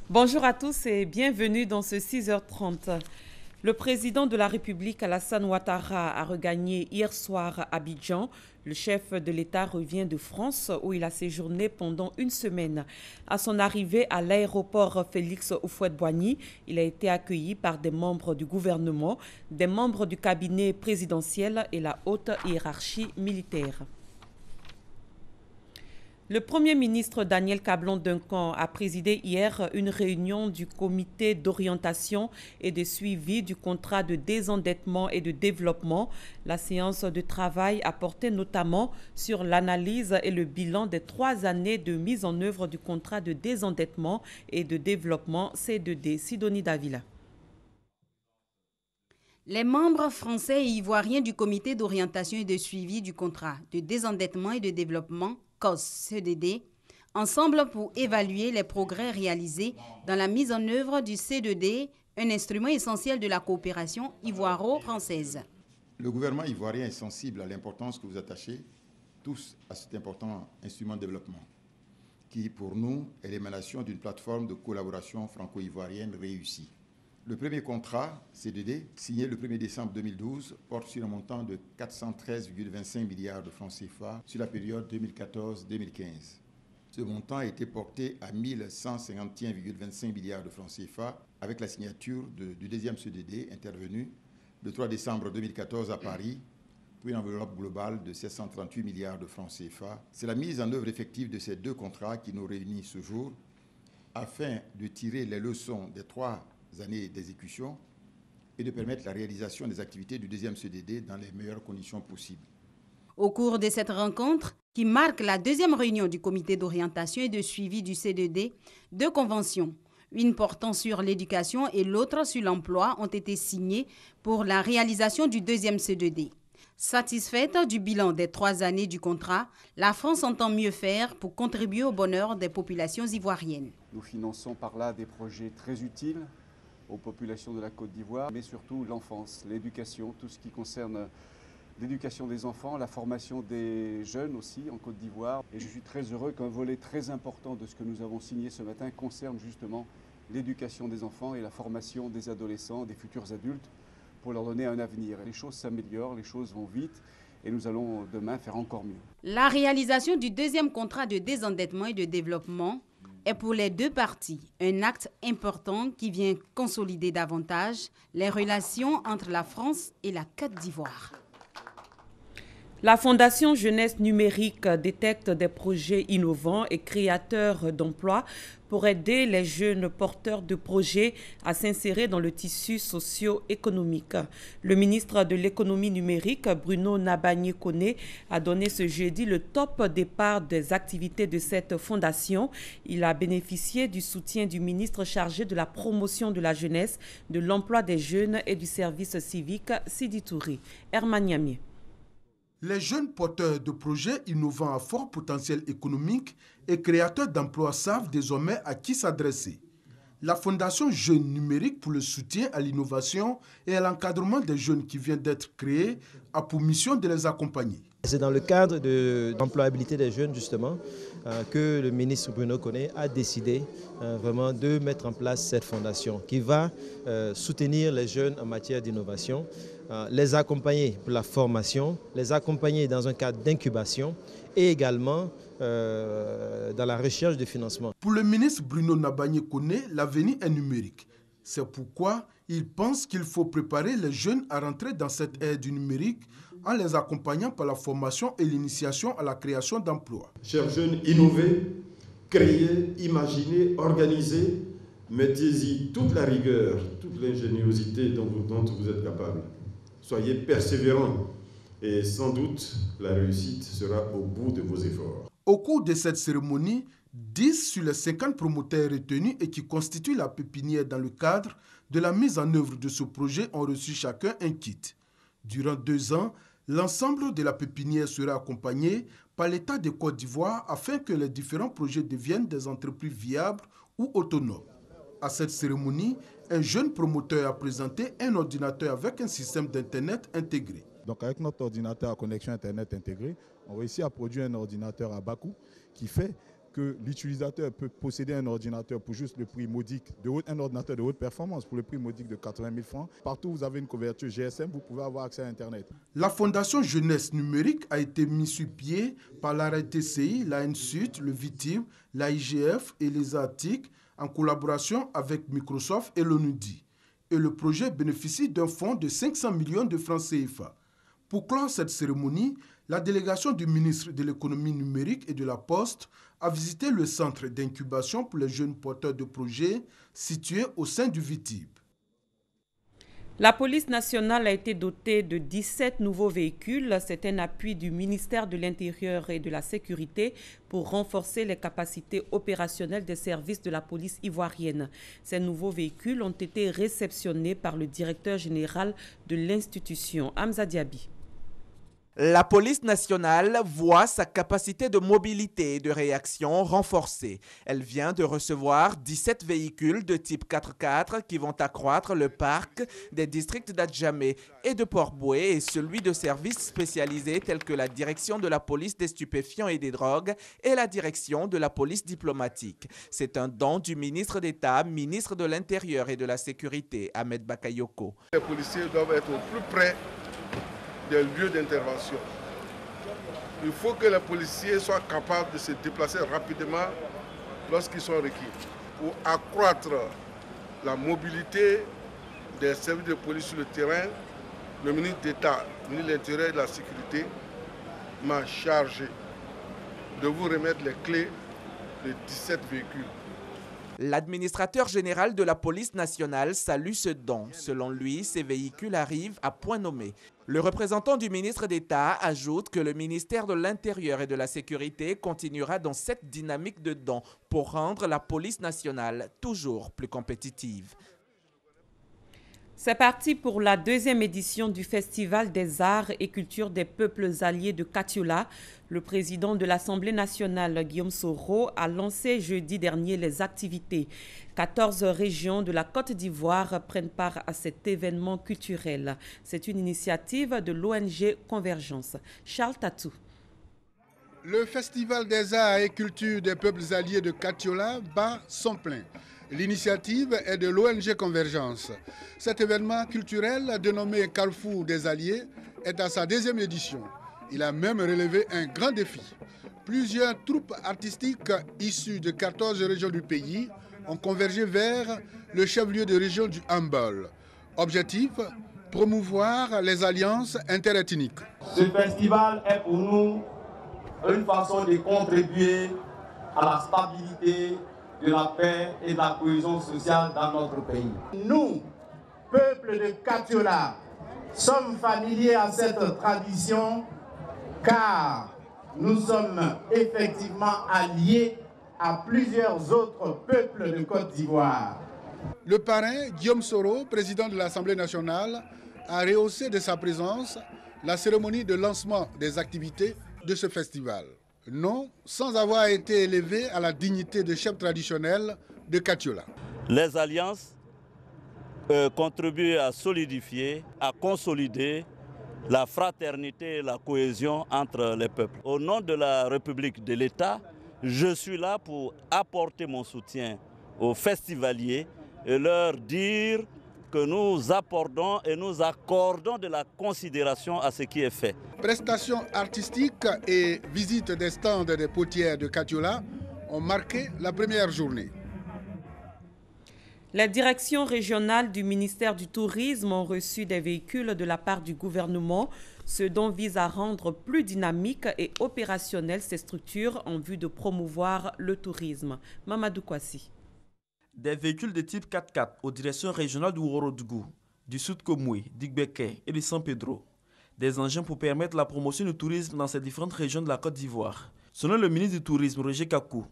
Bonjour à tous et bienvenue dans ce 6h30. Le président de la République, Alassane Ouattara, a regagné hier soir à Abidjan. Le chef de l'État revient de France où il a séjourné pendant une semaine. À son arrivée à l'aéroport Félix Houphouët-Boigny, il a été accueilli par des membres du gouvernement, des membres du cabinet présidentiel et la haute hiérarchie militaire. Le Premier ministre Daniel Cablon-Duncan a présidé hier une réunion du comité d'orientation et de suivi du contrat de désendettement et de développement. La séance de travail a porté notamment sur l'analyse et le bilan des 3 années de mise en œuvre du contrat de désendettement et de développement C2D. Sidonie Davila. Les membres français et ivoiriens du comité d'orientation et de suivi du contrat de désendettement et de développement COS-CDD, ensemble pour évaluer les progrès réalisés dans la mise en œuvre du C2D, un instrument essentiel de la coopération ivoiro-française. Le gouvernement ivoirien est sensible à l'importance que vous attachez tous à cet important instrument de développement, qui pour nous est l'émanation d'une plateforme de collaboration franco-ivoirienne réussie. Le premier contrat C2D, signé le 1er décembre 2012, porte sur un montant de 413,25 milliards de francs CFA sur la période 2014-2015. Ce montant a été porté à 1151,25 milliards de francs CFA avec la signature du deuxième C2D intervenu le 3 décembre 2014 à Paris pour une enveloppe globale de 738 milliards de francs CFA. C'est la mise en œuvre effective de ces deux contrats qui nous réunit ce jour afin de tirer les leçons des 3 années d'exécution et de permettre la réalisation des activités du deuxième CDD dans les meilleures conditions possibles. Au cours de cette rencontre, qui marque la deuxième réunion du comité d'orientation et de suivi du C2D, 2 conventions, une portant sur l'éducation et l'autre sur l'emploi, ont été signées pour la réalisation du deuxième C2D. Satisfaite du bilan des 3 années du contrat, la France entend mieux faire pour contribuer au bonheur des populations ivoiriennes. Nous finançons par là des projets très utiles aux populations de la Côte d'Ivoire, mais surtout l'enfance, l'éducation, tout ce qui concerne l'éducation des enfants, la formation des jeunes aussi en Côte d'Ivoire. Et je suis très heureux qu'un volet très important de ce que nous avons signé ce matin concerne justement l'éducation des enfants et la formation des adolescents, des futurs adultes, pour leur donner un avenir. Les choses s'améliorent, les choses vont vite et nous allons demain faire encore mieux. La réalisation du deuxième contrat de désendettement et de développement est pour les 2 parties un acte important qui vient consolider davantage les relations entre la France et la Côte d'Ivoire. La Fondation Jeunesse Numérique détecte des projets innovants et créateurs d'emplois pour aider les jeunes porteurs de projets à s'insérer dans le tissu socio-économique. Le ministre de l'économie numérique, Bruno Nabagné-Koné, a donné ce jeudi le top départ des activités de cette fondation. Il a bénéficié du soutien du ministre chargé de la promotion de la jeunesse, de l'emploi des jeunes et du service civique, Sidi Touré. Herman Niamé. Les jeunes porteurs de projets innovants à fort potentiel économique et créateurs d'emplois savent désormais à qui s'adresser. La Fondation Jeunes Numérique pour le soutien à l'innovation et à l'encadrement des jeunes qui vient d'être créée a pour mission de les accompagner. C'est dans le cadre de l'employabilité des jeunes justement que le ministre Bruno Koné a décidé vraiment de mettre en place cette fondation qui va soutenir les jeunes en matière d'innovation, les accompagner pour la formation, les accompagner dans un cadre d'incubation et également dans la recherche de financement. Pour le ministre Bruno Nabagné-Koné, l'avenir est numérique. C'est pourquoi il pense qu'il faut préparer les jeunes à rentrer dans cette ère du numérique en les accompagnant par la formation et l'initiation à la création d'emplois. Chers jeunes, innovez, créez, imaginez, organisez, mettez-y toute la rigueur, toute l'ingéniosité dont vous êtes capables. Soyez persévérants et sans doute la réussite sera au bout de vos efforts. Au cours de cette cérémonie, 10 sur les 50 promoteurs retenus et qui constituent la pépinière dans le cadre de la mise en œuvre de ce projet ont reçu chacun un kit. Durant 2 ans, l'ensemble de la pépinière sera accompagné par l'État de Côte d'Ivoire afin que les différents projets deviennent des entreprises viables ou autonomes. À cette cérémonie, un jeune promoteur a présenté un ordinateur avec un système d'Internet intégré. Donc avec notre ordinateur à connexion Internet intégrée, on réussit à produire un ordinateur à bas coût qui fait que l'utilisateur peut posséder un ordinateur pour juste le prix modique, un ordinateur de haute performance pour le prix modique de 80 000 francs. Partout où vous avez une couverture GSM, vous pouvez avoir accès à Internet. La Fondation Jeunesse Numérique a été mise sur pied par l'ARTCI, l'ANSUT, le VITIB, l'AIGF et les ATIC en collaboration avec Microsoft et l'ONUDI. Et le projet bénéficie d'un fonds de 500 millions de francs CFA. Pour clore cette cérémonie, la délégation du ministre de l'économie numérique et de la Poste a visité le centre d'incubation pour les jeunes porteurs de projets situé au sein du VITIB. La police nationale a été dotée de 17 nouveaux véhicules. C'est un appui du ministère de l'Intérieur et de la Sécurité pour renforcer les capacités opérationnelles des services de la police ivoirienne. Ces nouveaux véhicules ont été réceptionnés par le directeur général de l'institution, Hamza Diaby. La police nationale voit sa capacité de mobilité et de réaction renforcée. Elle vient de recevoir 17 véhicules de type 4x4 qui vont accroître le parc des districts d'Adjamé et de Port-Boué et celui de services spécialisés tels que la direction de la police des stupéfiants et des drogues et la direction de la police diplomatique. C'est un don du ministre d'État, ministre de l'Intérieur et de la Sécurité, Ahmed Bakayoko. Les policiers doivent être au plus près des lieux d'intervention. Il faut que les policiers soient capables de se déplacer rapidement lorsqu'ils sont requis. Pour accroître la mobilité des services de police sur le terrain, le ministre d'État, le ministre de l'Intérieur et de la Sécurité m'a chargé de vous remettre les clés de 17 véhicules. L'administrateur général de la police nationale salue ce don. Selon lui, ces véhicules arrivent à point nommé. Le représentant du ministre d'État ajoute que le ministère de l'Intérieur et de la Sécurité continuera dans cette dynamique de dons pour rendre la police nationale toujours plus compétitive. C'est parti pour la deuxième édition du Festival des arts et cultures des peuples alliés de Katiola. Le président de l'Assemblée nationale, Guillaume Soro, a lancé jeudi dernier les activités. 14 régions de la Côte d'Ivoire prennent part à cet événement culturel. C'est une initiative de l'ONG Convergence. Charles Tatou. Le Festival des arts et cultures des peuples alliés de Katiola bat son plein. L'initiative est de l'ONG Convergence. Cet événement culturel, dénommé Carrefour des Alliés, est à sa deuxième édition. Il a même relevé un grand défi. Plusieurs troupes artistiques issues de 14 régions du pays ont convergé vers le chef-lieu de région du Hambol. Objectif, promouvoir les alliances interethniques. Ce festival est pour nous une façon de contribuer à la stabilité, de la paix et de la cohésion sociale dans notre pays. Nous, peuple de Katiola, sommes familiers à cette tradition car nous sommes effectivement alliés à plusieurs autres peuples de Côte d'Ivoire. Le parrain, Guillaume Soro, président de l'Assemblée nationale, a rehaussé de sa présence la cérémonie de lancement des activités de ce festival. Non, sans avoir été élevé à la dignité de chef traditionnel de Katiola. Les alliances contribuent à solidifier, à consolider la fraternité et la cohésion entre les peuples. Au nom de la République, de l'État, je suis là pour apporter mon soutien aux festivaliers et leur dire que nous apportons et nous accordons de la considération à ce qui est fait. Prestations artistiques et visite des stands des potières de Katiola ont marqué la première journée. Les directions régionales du ministère du Tourisme ont reçu des véhicules de la part du gouvernement, ce dont vise à rendre plus dynamiques et opérationnelles ces structures en vue de promouvoir le tourisme. Mamadou Kwasi. Des véhicules de type 4x4 aux directions régionales du Ouorodougou, du Sud-Komoué, d'Igbeke et de San Pedro. Des engins pour permettre la promotion du tourisme dans ces différentes régions de la Côte d'Ivoire. Selon le ministre du Tourisme, Roger Kakou,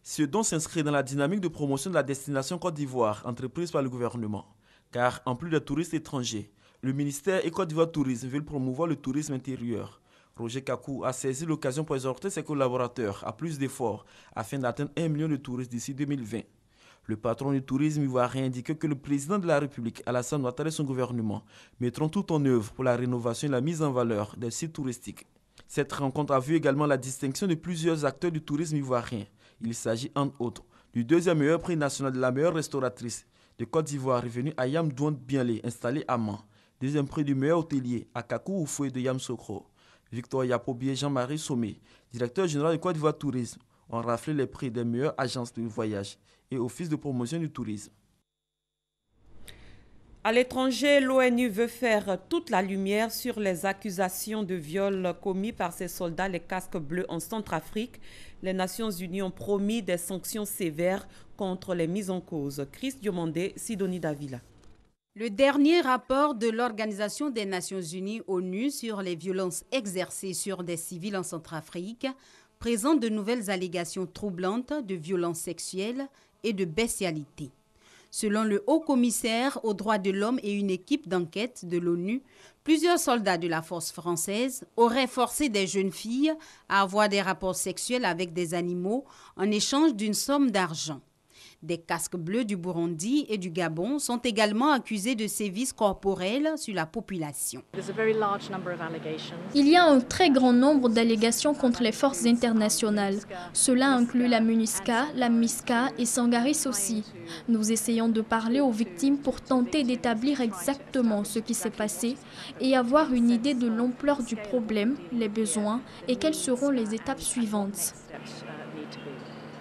ce don s'inscrit dans la dynamique de promotion de la destination Côte d'Ivoire entreprise par le gouvernement. Car en plus des touristes étrangers, le ministère et Côte d'Ivoire Tourisme veulent promouvoir le tourisme intérieur. Roger Kakou a saisi l'occasion pour exhorter ses collaborateurs à plus d'efforts afin d'atteindre 1 million de touristes d'ici 2020. Le patron du tourisme ivoirien indique que le président de la République, Alassane Ouattara et son gouvernement mettront tout en œuvre pour la rénovation et la mise en valeur des sites touristiques. Cette rencontre a vu également la distinction de plusieurs acteurs du tourisme ivoirien Il s'agit entre autres du deuxième meilleur prix national de la meilleure restauratrice de Côte d'Ivoire revenu à Yam Douane Bienlé, installé à Mans. Deuxième prix du meilleur hôtelier à Kakou Oufoué de Yamsokro. Victor Yapobier Jean-Marie Sommet, directeur général de Côte d'Ivoire Tourisme, ont raflé les prix des meilleures agences de voyage et office de promotion du tourisme. À l'étranger, l'ONU veut faire toute la lumière sur les accusations de viol commis par ses soldats, les casques bleus, en Centrafrique. Les Nations Unies ont promis des sanctions sévères contre les mises en cause. Chris Diomandé, Sidonie Davila. Le dernier rapport de l'Organisation des Nations Unies ONU sur les violences exercées sur des civils en Centrafrique présente de nouvelles allégations troublantes de violences sexuelles et de bestialité. Selon le haut-commissaire aux droits de l'homme et une équipe d'enquête de l'ONU, plusieurs soldats de la force française auraient forcé des jeunes filles à avoir des rapports sexuels avec des animaux en échange d'une somme d'argent. Des casques bleus du Burundi et du Gabon sont également accusés de sévices corporels sur la population. Il y a un très grand nombre d'allégations contre les forces internationales. Cela inclut la MINUSCA, la MISCA et Sangaris aussi. Nous essayons de parler aux victimes pour tenter d'établir exactement ce qui s'est passé et avoir une idée de l'ampleur du problème, les besoins et quelles seront les étapes suivantes.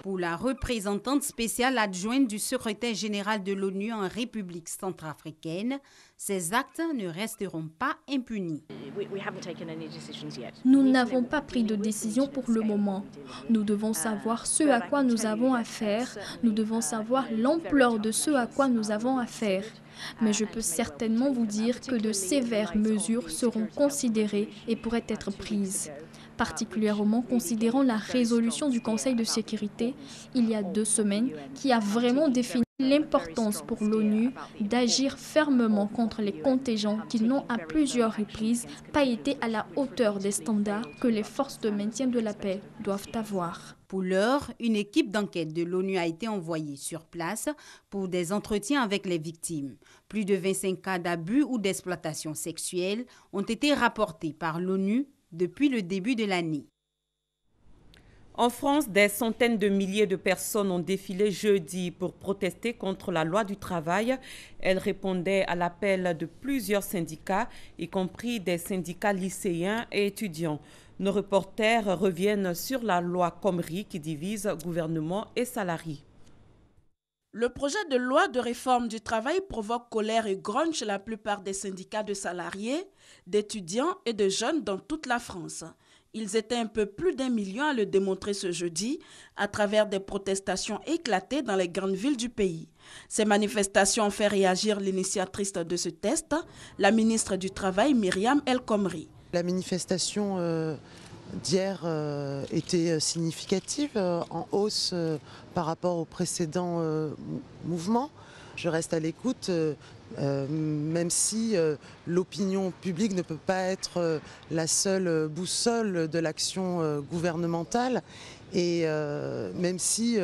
Pour la représentante spéciale adjointe du secrétaire général de l'ONU en République centrafricaine, ces actes ne resteront pas impunis. Nous n'avons pas pris de décision pour le moment. Nous devons savoir ce à quoi nous avons affaire. Nous devons savoir l'ampleur de ce à quoi nous avons affaire. Mais je peux certainement vous dire que de sévères mesures seront considérées et pourraient être prises. Particulièrement considérant la résolution du Conseil de sécurité il y a 2 semaines qui a vraiment défini l'importance pour l'ONU d'agir fermement contre les contingents qui n'ont à plusieurs reprises pas été à la hauteur des standards que les forces de maintien de la paix doivent avoir. Pour l'heure, une équipe d'enquête de l'ONU a été envoyée sur place pour des entretiens avec les victimes. Plus de 25 cas d'abus ou d'exploitation sexuelle ont été rapportés par l'ONU depuis le début de l'année. En France, des centaines de milliers de personnes ont défilé jeudi pour protester contre la loi du travail. Elles répondaient à l'appel de plusieurs syndicats, y compris des syndicats lycéens et étudiants. Nos reporters reviennent sur la loi Khomri qui divise gouvernement et salariés. Le projet de loi de réforme du travail provoque colère et grogne chez la plupart des syndicats de salariés, d'étudiants et de jeunes dans toute la France. Ils étaient un peu plus d'1 million à le démontrer ce jeudi à travers des protestations éclatées dans les grandes villes du pays. Ces manifestations ont fait réagir l'initiatrice de ce test, la ministre du Travail Myriam El Khomri. La manifestation d'hier était significative, en hausse par rapport aux précédents mouvements. Je reste à l'écoute, même si l'opinion publique ne peut pas être la seule boussole de l'action gouvernementale. Et même si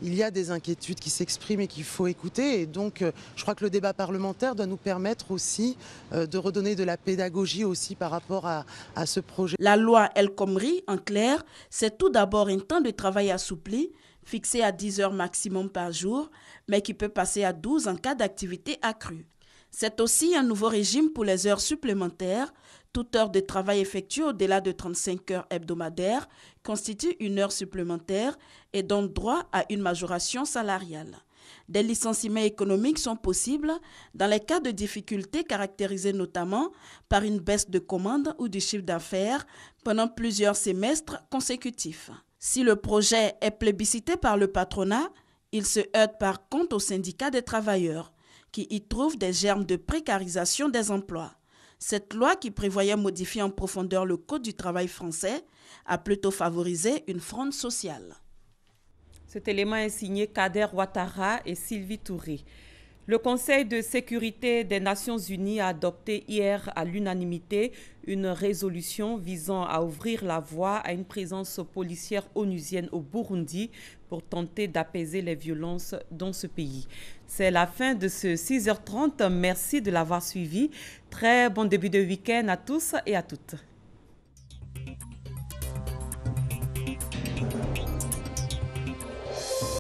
il y a des inquiétudes qui s'expriment et qu'il faut écouter. Et donc je crois que le débat parlementaire doit nous permettre aussi de redonner de la pédagogie aussi par rapport à ce projet. La loi El Khomri, en clair, c'est tout d'abord un temps de travail assoupli, fixé à 10 heures maximum par jour, mais qui peut passer à 12 en cas d'activité accrue. C'est aussi un nouveau régime pour les heures supplémentaires. Toute heure de travail effectuée au-delà de 35 heures hebdomadaires constitue une heure supplémentaire et donne droit à une majoration salariale. Des licenciements économiques sont possibles dans les cas de difficultés caractérisées notamment par une baisse de commandes ou du chiffre d'affaires pendant plusieurs semestres consécutifs. Si le projet est plébiscité par le patronat, il se heurte par contre aux syndicats des travailleurs, qui y trouvent des germes de précarisation des emplois. Cette loi, qui prévoyait modifier en profondeur le Code du travail français, a plutôt favorisé une fronde sociale. Cet élément est signé Kader Ouattara et Sylvie Touré. Le Conseil de sécurité des Nations Unies a adopté hier à l'unanimité une résolution visant à ouvrir la voie à une présence policière onusienne au Burundi pour tenter d'apaiser les violences dans ce pays. C'est la fin de ce 6h30. Merci de l'avoir suivi. Très bon début de week-end à tous et à toutes.